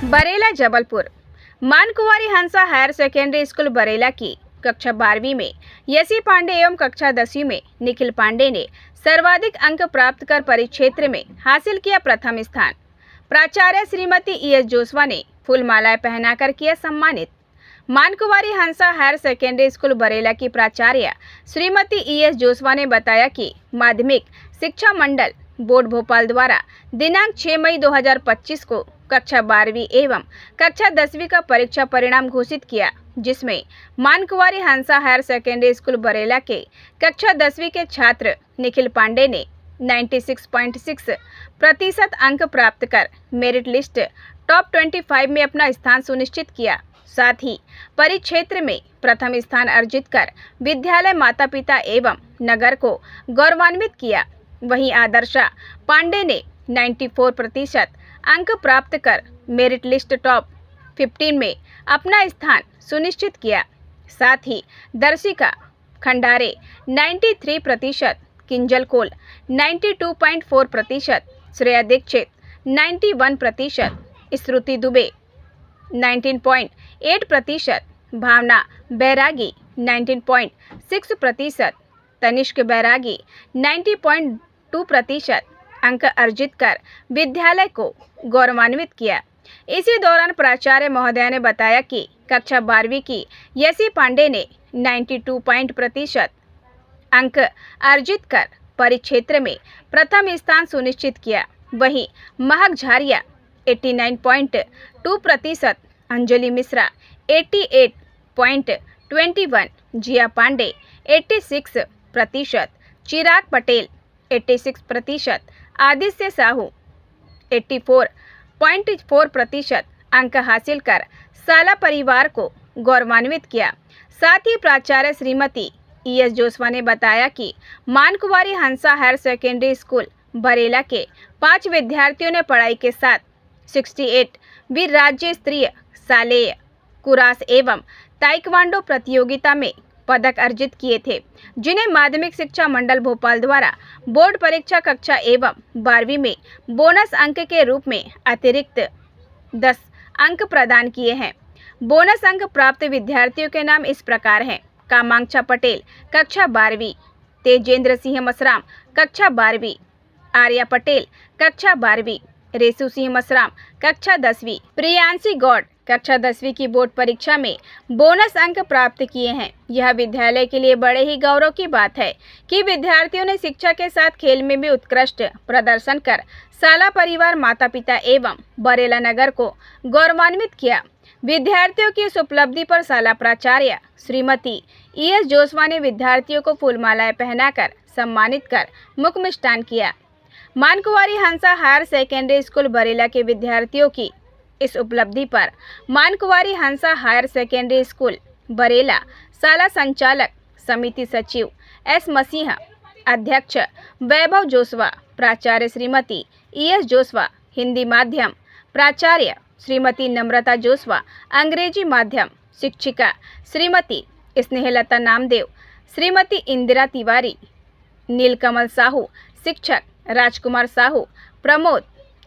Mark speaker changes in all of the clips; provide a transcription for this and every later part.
Speaker 1: बरेला जबलपुर मानकुवारी हंसा higher secondary school Barela की कक्षा 12वीं में यसी पांडे एवं कक्षा 10वीं में निखिल पांडे ने सर्वाधिक अंक प्राप्त कर परिक्षेत्र में हासिल किया प्रथम स्थान। प्राचार्य श्रीमती ई.एस. जोशवा ने फूलमालाएं पहनाकर किया सम्मानित। मानकुवारी हंसा हायर सेकेंडरी स्कूल बरेला की प्राचार्य श्रीमती ई.एस. जोशवा ने बताया कि माध्यमिक शिक्षा मंडल बोर्ड भोपाल द्वारा दिनांक 6 मई 2025 को कक्षा 12वीं एवं कक्षा 10वीं का परीक्षा परिणाम घोषित किया, जिसमें मानकुवारी हंसा हायर सेकेंडरी स्कूल बरेला के कक्षा 10वीं के छात्र निखिल पांडे ने 96.6% अंक प्राप्त कर मेरिट लिस्ट टॉप 25 में अपना स्थान सुनिश्चित किया। साथ ही परिक्षेत्र में प्रथम स्थान अर्जित कर विद्यालय, माता पिता एवं नगर को गौरवान्वित किया। वहीं आदर्शा पांडे ने 94% अंक प्राप्त कर मेरिट लिस्ट टॉप 15 में अपना स्थान सुनिश्चित किया। साथ ही दर्शिका खंडारे 93%, किंजल कोल 92.4%, श्रेया दीक्षित 91%, श्रुति दुबे 19.8%, भावना बैरागी 19.6%, तनिष्क बैरागी 90.2% अंक अर्जित कर विद्यालय को गौरवान्वित किया। इसी दौरान प्राचार्य महोदया ने बताया कि कक्षा 12वीं की यसी पांडे ने 92% अंक अर्जित कर परिक्षेत्र में प्रथम स्थान सुनिश्चित किया। वहीं महक झारिया 89.2%, अंजलि मिश्रा 88.21%, जिया पांडे 86%, चिराग पटेल 86%, आदित्य साहू 84.4% अंक हासिल कर साला परिवार को गौरवान्वित किया। साथ ही प्राचार्य श्रीमती ई.एस. जोशवा ने बताया कि मानकुवारी हंसा हायर सेकेंडरी स्कूल बरेला के 5 विद्यार्थियों ने पढ़ाई के साथ 68वीं राज्य स्तरीय सालेय कुरास एवं ताइक्वांडो प्रतियोगिता में पदक अर्जित किए थे, जिन्हें माध्यमिक शिक्षा मंडल भोपाल द्वारा बोर्ड परीक्षा कक्षा एवं 12वीं में बोनस अंक के रूप में अतिरिक्त 10 अंक प्रदान किए हैं। बोनस अंक प्राप्त विद्यार्थियों के नाम इस प्रकार हैं: कामांक्षा पटेल कक्षा 12वीं, तेजेंद्र सिंह मसराम कक्षा 12वीं, आर्या पटेल कक्षा 12वीं, रेसू सिंह मसराम कक्षा 10वीं, प्रियांशी गौड़ कक्षा 10वीं की बोर्ड परीक्षा में बोनस अंक प्राप्त किए हैं। यह विद्यालय के लिए बड़े ही गौरव की बात है कि विद्यार्थियों ने शिक्षा के साथ खेल में भी उत्कृष्ट प्रदर्शन कर साला परिवार, माता पिता एवं बरेला नगर को गौरवान्वित किया। विद्यार्थियों की इस उपलब्धि पर साला प्राचार्य श्रीमती ई.एस. जोशवा ने विद्यार्थियों को फूलमालाएं पहनाकर सम्मानित कर मुख्य मिष्टान किया। मानकुवारी हंसा हायर सेकेंडरी स्कूल बरेला के विद्यार्थियों की इस उपलब्धि पर मानकुवारी हंसा हायर सेकेंडरी स्कूल बरेला साला संचालक समिति सचिव एस. मसीह, अध्यक्ष वैभव जोशवा, प्राचार्य श्रीमती ई.एस. जोशवा, हिंदी माध्यम प्राचार्य श्रीमती नम्रता जोशवा, अंग्रेजी माध्यम शिक्षिका श्रीमती स्नेहलता नामदेव, श्रीमती इंदिरा तिवारी, नीलकमल साहू, शिक्षक राजकुमार साहू, प्रमोद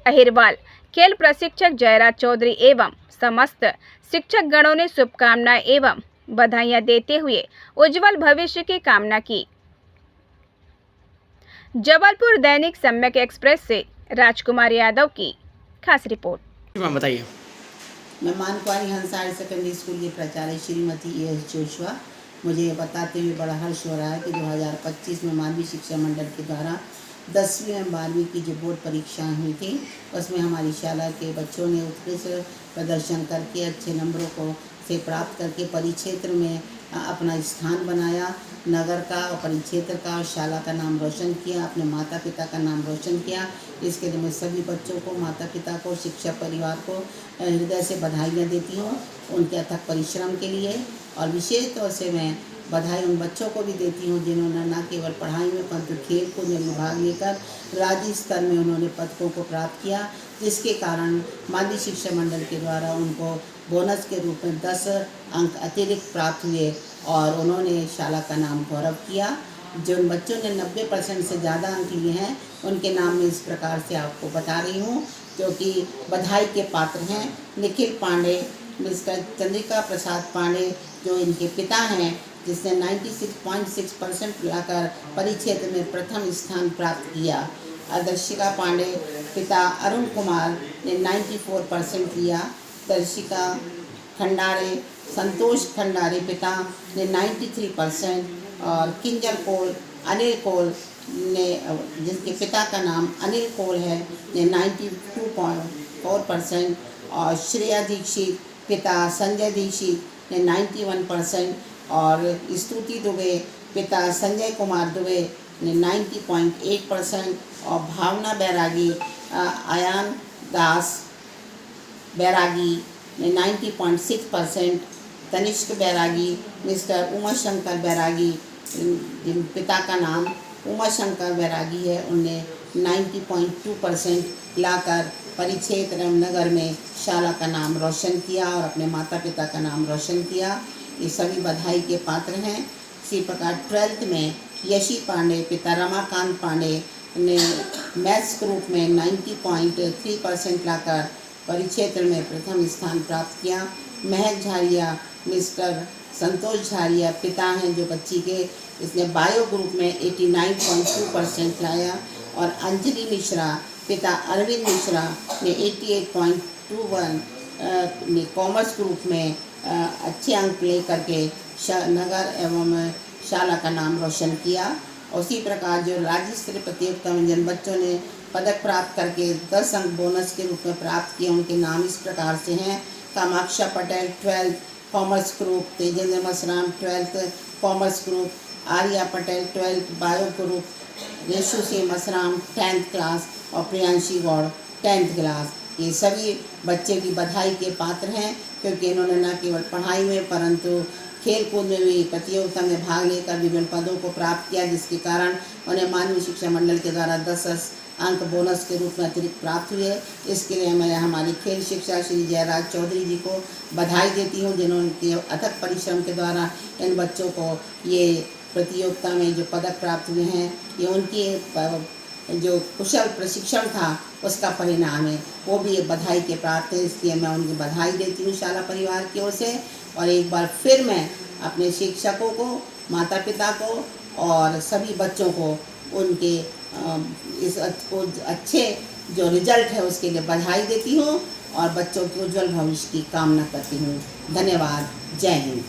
Speaker 1: अहिरवाल, खेल प्रशिक्षक जयराज चौधरी एवं समस्त शिक्षक गणों ने शुभकामनाएं एवं बधाइयां देते हुए उज्जवल भविष्य की कामना की। जबलपुर दैनिक सम्यक एक्सप्रेस से राजकुमार यादव की खास रिपोर्ट।
Speaker 2: बताइए।
Speaker 3: मैं मानकुवारी हंसा हायर सेकेंडरी स्कूल की प्राचार्य श्रीमती ई.एस. जोशवा, मुझे ये बताते हुए बड़ा हर्ष हो रहा है कि 2025 में माध्यमिक शिक्षा मंडल के द्वारा 10वीं और 12वीं की जो बोर्ड परीक्षाएं हुई थी, उसमें हमारी शाला के बच्चों ने उत्कृष्ट प्रदर्शन करके अच्छे नंबरों को से प्राप्त करके परिक्षेत्र में अपना स्थान बनाया। नगर का और परिक्षेत्र का और शाला का नाम रोशन किया, अपने माता पिता का नाम रोशन किया। इसके लिए मैं सभी बच्चों को, माता पिता को, शिक्षक परिवार को हृदय से बधाइयाँ देती हूँ उनके अथक परिश्रम के लिए। और विशेष तौर से मैं बधाई उन बच्चों को भी देती हूँ जिन्होंने न केवल पढ़ाई में परंतु खेल कूद में भाग लेकर राज्य स्तर में उन्होंने पदकों को प्राप्त किया, जिसके कारण माध्यमिक शिक्षा मंडल के द्वारा उनको बोनस के रूप में 10 अंक अतिरिक्त प्राप्त हुए और उन्होंने शाला का नाम गौरव किया। जिन बच्चों ने 90% से ज़्यादा अंक लिए हैं उनके नाम मैं इस प्रकार से आपको बता रही हूँ। जो कि बधाई के पात्र हैं। निखिल पांडे, मिस्टर चंद्रिका प्रसाद पांडे जो इनके पिता हैं, जिसने 96.6% लाकर परिक्षेत्र में प्रथम स्थान प्राप्त किया। दर्शिका पांडे पिता अरुण कुमार ने 94% लिया। दर्शिका खंडारे, संतोष खंडारे पिता ने 93% और किंजल कोल, अनिल कोल ने, जिनके पिता का नाम अनिल कोल है, ने 92.4% और श्रेया दीक्षित पिता संजय दीक्षित ने 91% और स्तुति दुबे पिता संजय कुमार दुबे ने 90.8% और भावना बैरागी, आयान दास बैरागी ने 90.6%, तनिष्क बैरागी, मिस्टर उमा शंकर बैरागी, जिन पिता का नाम उमा शंकर बैरागी है, उनने 90.2% लाकर परिक्षेत्र रामनगर में शाला का नाम रोशन किया और अपने माता पिता का नाम रोशन किया। ये सभी बधाई के पात्र हैं। इसी प्रकार 12th में यशी पांडे पिता रमाकांत पांडे ने मैथ्स ग्रुप में 90.3% लाकर परिक्षेत्र में प्रथम स्थान प्राप्त किया। महक झारिया, मिस्टर संतोष झारिया पिता हैं जो बच्ची के, इसने बायो ग्रुप में 89.2% लाया। और अंजलि मिश्रा पिता अरविंद मिश्रा ने 88.21 ने कॉमर्स ग्रुप में अच्छे अंक लेकर के नगर एवं शाला का नाम रोशन किया। उसी प्रकार जो राज्य स्तरीय प्रतियोगिता में जिन बच्चों ने पदक प्राप्त करके 10 अंक बोनस के रूप में प्राप्त किए, उनके नाम इस प्रकार से हैं। Kamaksha Patel 12th commerce group, Tejendra Masram 12th commerce group, Arya Patel 12th bio group, Reshu Singh Masram 10th class और प्रियांशी गौड़ 10th क्लास। ये सभी बच्चे भी बधाई के पात्र हैं, क्योंकि इन्होंने न केवल पढ़ाई में परंतु खेल कूद में भी प्रतियोगिता में भाग लेकर विभिन्न पदों को प्राप्त किया, जिसके कारण उन्हें माननीय शिक्षा मंडल के द्वारा 10 अंक बोनस के रूप में अतिरिक्त प्राप्त हुए। इसके लिए मैं हमारी खेल शिक्षा श्री जयराज चौधरी जी को बधाई देती हूँ, जिन्होंने अथक परिश्रम के द्वारा इन बच्चों को ये प्रतियोगिता में जो पदक प्राप्त हुए हैं, ये उनकी जो कुशल प्रशिक्षण था उसका परिणाम है। वो भी बधाई के पात्र हैं, इसलिए मैं उनकी बधाई देती हूँ शाला परिवार की ओर से। और एक बार फिर मैं अपने शिक्षकों को, माता पिता को और सभी बच्चों को उनके इस अच्छे जो रिजल्ट है उसके लिए बधाई देती हूँ और बच्चों के उज्जवल भविष्य की कामना करती हूँ। धन्यवाद। जय हिंद।